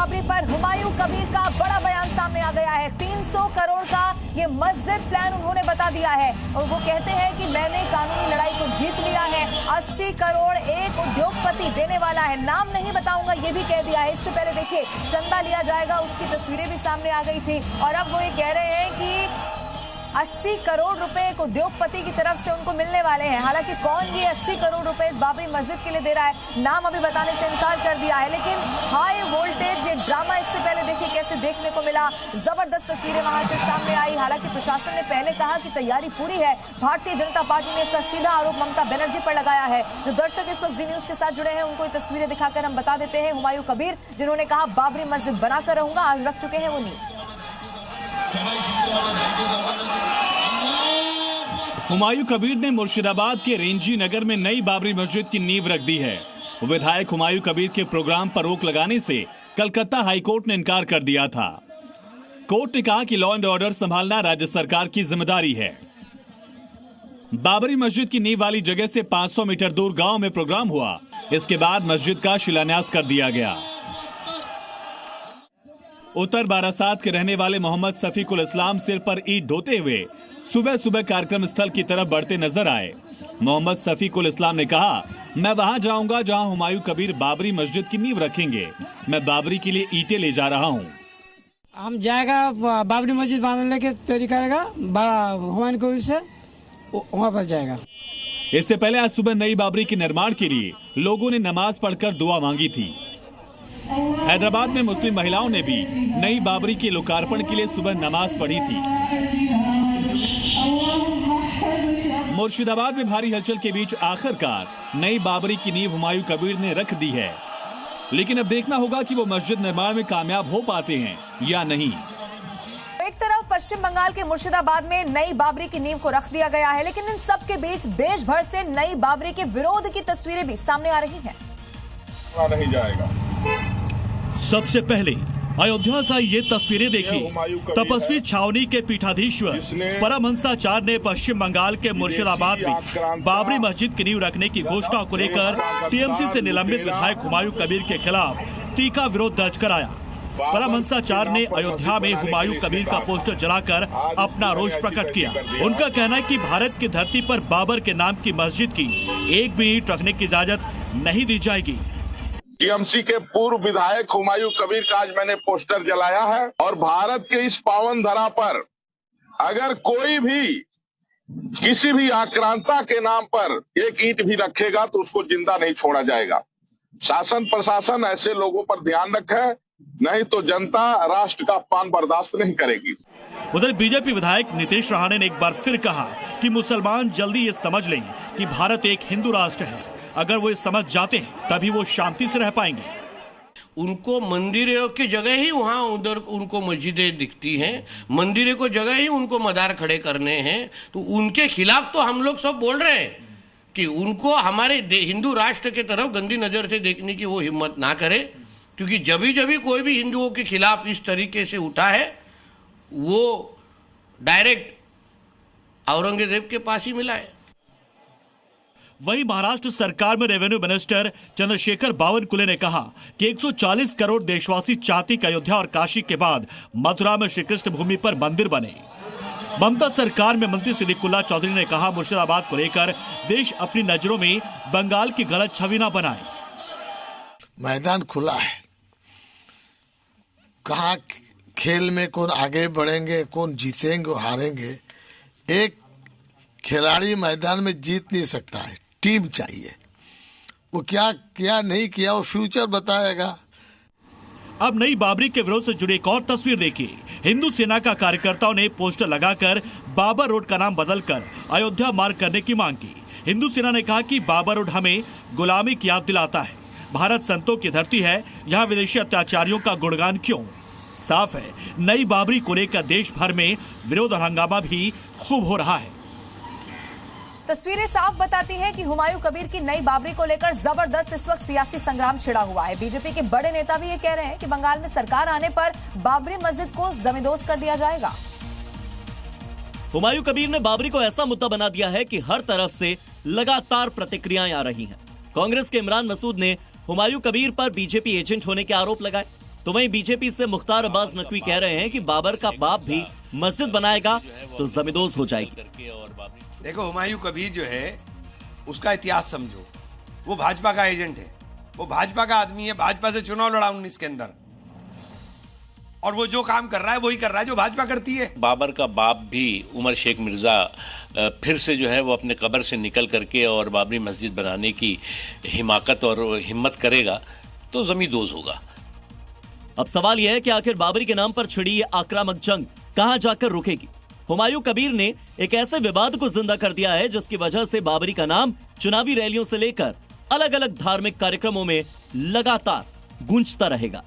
बाबरी पर हुमायूं कबीर का बड़ा बयान सामने आ गया है। 300 करोड़ का ये मस्जिद प्लान उन्होंने बता दिया है और वो कहते हैं कि मैंने कानूनी लड़ाई को जीत लिया है। 80 करोड़ एक उद्योगपति देने वाला है, नाम नहीं बताऊंगा ये भी कह दिया है। इससे पहले देखिए चंदा लिया जाएगा, उसकी तस्वीरें भी सामने आ गई थी और अब वो ये कह रहे हैं कि 80 करोड़ रुपए एक उद्योगपति की तरफ से उनको मिलने वाले हैं। हालांकि कौन ये 80 करोड़ रुपए इस बाबरी मस्जिद के लिए दे रहा है, नाम अभी बताने से इनकार कर दिया है। लेकिन हाई वोल्टेज ये ड्रामा इससे पहले देखिए कैसे देखने को मिला, जबरदस्त तस्वीरें वहां से सामने आई। हालांकि प्रशासन ने पहले कहा कि तैयारी पूरी है। भारतीय जनता पार्टी ने इसका सीधा आरोप ममता बनर्जी पर लगाया है। जो दर्शक इस वक्त जी न्यूज के साथ जुड़े हैं उनको ये तस्वीरें दिखाकर हम बता देते हैं। हुमायूं कबीर जिन्होंने कहा बाबरी मस्जिद बनाकर रहूंगा, आज रख चुके हैं वो नींव। हुमायूं कबीर ने मुर्शिदाबाद के रेंजी नगर में नई बाबरी मस्जिद की नींव रख दी है। विधायक हुमायूं कबीर के प्रोग्राम पर रोक लगाने से कलकत्ता हाईकोर्ट ने इनकार कर दिया था। कोर्ट ने कहा कि लॉ एंड ऑर्डर संभालना राज्य सरकार की जिम्मेदारी है। बाबरी मस्जिद की नींव वाली जगह से 500 मीटर दूर गांव में प्रोग्राम हुआ। इसके बाद मस्जिद का शिलान्यास कर दिया गया। उत्तर बारासात के रहने वाले मोहम्मद सफीकुल इस्लाम सिर पर ईंट ढोते हुए सुबह सुबह कार्यक्रम स्थल की तरफ बढ़ते नजर आए। मोहम्मद सफीकुल इस्लाम ने कहा, मैं वहां जाऊंगा जहां हुमायूं कबीर बाबरी मस्जिद की नींव रखेंगे। मैं बाबरी के लिए ईंटें ले जा रहा हूं। हम जाएगा बाबरी मस्जिद बनाने के तैयारी करेगा हुमायूं कबीर से, वहाँ पर जाएगा। इससे पहले आज सुबह नई बाबरी के निर्माण के लिए लोगों ने नमाज पढ़कर दुआ मांगी थी। हैदराबाद में मुस्लिम महिलाओं ने भी नई बाबरी के लोकार्पण के लिए सुबह नमाज पढ़ी थी। मुर्शिदाबाद में भारी हलचल के बीच आखिरकार नई बाबरी की नींव हुमायूं कबीर ने रख दी है। लेकिन अब देखना होगा कि वो मस्जिद निर्माण में कामयाब हो पाते हैं या नहीं। एक तरफ पश्चिम बंगाल के मुर्शिदाबाद में नई बाबरी की नींव को रख दिया गया है, लेकिन इन सब के बीच देश भर से नई बाबरी के विरोध की तस्वीरें भी सामने आ रही हैं। नहीं जाएगा। सबसे पहले अयोध्या से ये तस्वीरें देखी। तपस्वी छावनी के पीठाधीश्वर परमहंसाचार्य ने पश्चिम बंगाल के मुर्शिदाबाद में बाबरी मस्जिद की नींव रखने की घोषणा को लेकर टीएमसी से निलंबित विधायक हुमायूं कबीर के खिलाफ तीखा विरोध दर्ज कराया। परमहंसाचार्य ने अयोध्या में हुमायूं कबीर का पोस्टर जलाकर अपना रोष प्रकट किया। उनका कहना है कि भारत की धरती पर बाबर के नाम की मस्जिद की एक भी ईंट रखने की इजाजत नहीं दी जाएगी। टीएमसी के पूर्व विधायक हुमायूं कबीर का आज मैंने पोस्टर जलाया है और भारत के इस पावन धरा पर अगर कोई भी किसी भी आक्रांता के नाम पर एक ईंट भी रखेगा तो उसको जिंदा नहीं छोड़ा जाएगा। शासन प्रशासन ऐसे लोगों पर ध्यान रखे, नहीं तो जनता राष्ट्र का अपमान बर्दाश्त नहीं करेगी। उधर बीजेपी विधायक नितेश राणे ने एक बार फिर कहा कि मुसलमान जल्दी ये समझ लें कि भारत एक हिंदू राष्ट्र है। अगर वो ये समझ जाते हैं तभी वो शांति से रह पाएंगे। उनको मंदिरों की जगह ही वहाँ उधर उनको मस्जिदें दिखती हैं, मंदिरों को जगह ही उनको मदार खड़े करने हैं। तो उनके खिलाफ तो हम लोग सब बोल रहे हैं कि उनको हमारे हिंदू राष्ट्र के तरफ गंदी नजर से देखने की वो हिम्मत ना करे, क्योंकि जब भी कोई भी हिंदुओं के खिलाफ इस तरीके से उठा है वो डायरेक्ट औरंगजेब के पास ही मिला है। वहीं महाराष्ट्र सरकार में रेवेन्यू मिनिस्टर चंद्रशेखर बावनकुले ने कहा कि 140 करोड़ देशवासी चाहते कि अयोध्या और काशी के बाद मथुरा में श्री कृष्ण भूमि पर मंदिर बने। ममता सरकार में मंत्री सिद्दीकुल्ला चौधरी ने कहा, मुर्शिदाबाद को लेकर देश अपनी नजरों में बंगाल की गलत छवि न बनाए। मैदान खुला है, कहाँ खेल में कौन आगे बढ़ेंगे, कौन जीतेंगे हारेंगे, एक खिलाड़ी मैदान में जीत नहीं सकता है, टीम चाहिए। वो क्या किया नहीं किया वो फ्यूचर बताएगा। अब नई बाबरी के विरोध से जुड़ी एक और तस्वीर देखिए। हिंदू सेना का कार्यकर्ताओं ने पोस्टर लगाकर बाबर रोड का नाम बदलकर अयोध्या मार्ग करने की मांग की। हिंदू सेना ने कहा कि बाबर रोड हमें गुलामी की याद दिलाता है। भारत संतों की धरती है, यहाँ विदेशी अत्याचारियों का गुणगान क्यों? साफ है, नई बाबरी को लेकर देश भर में विरोध और हंगामा भी खूब हो रहा है। तस्वीरें साफ बताती हैं कि हुमायूं कबीर की नई बाबरी को लेकर जबरदस्त इस वक्त सियासी संग्राम छिड़ा हुआ है। बीजेपी के बड़े नेता भी ये कह रहे हैं कि बंगाल में सरकार आने पर बाबरी मस्जिद को जमींदोज कर दिया जाएगा। हुमायूं कबीर ने बाबरी को ऐसा मुद्दा बना दिया है कि हर तरफ से लगातार प्रतिक्रियाएं आ रही हैं। कांग्रेस के इमरान मसूद ने हुमायूं कबीर पर बीजेपी एजेंट होने के आरोप लगाए। तो वहीं बीजेपी से मुख्तार अब्बास नकवी कह रहे हैं कि बाबर का बाप भी मस्जिद बनाएगा तो जमींदोज हो जाएगी। देखो, हुमायूं कबीर जो है उसका इतिहास समझो। वो भाजपा का एजेंट है, वो भाजपा का आदमी है, भाजपा से चुनाव लड़ा 19 के अंदर, और वो जो काम कर रहा है वही कर रहा है जो भाजपा करती है। बाबर का बाप भी उमर शेख मिर्जा फिर से जो है वो अपने कब्र से निकल करके और बाबरी मस्जिद बनाने की हिमाकत और हिम्मत करेगा तो जमींदोज होगा। अब सवाल यह है कि आखिर बाबरी के नाम पर छिड़ी ये आक्रामक जंग कहां जाकर रुकेगी। हुमायूं कबीर ने एक ऐसे विवाद को जिंदा कर दिया है जिसकी वजह से बाबरी का नाम चुनावी रैलियों से लेकर अलग अलग धार्मिक कार्यक्रमों में लगातार गूंजता रहेगा।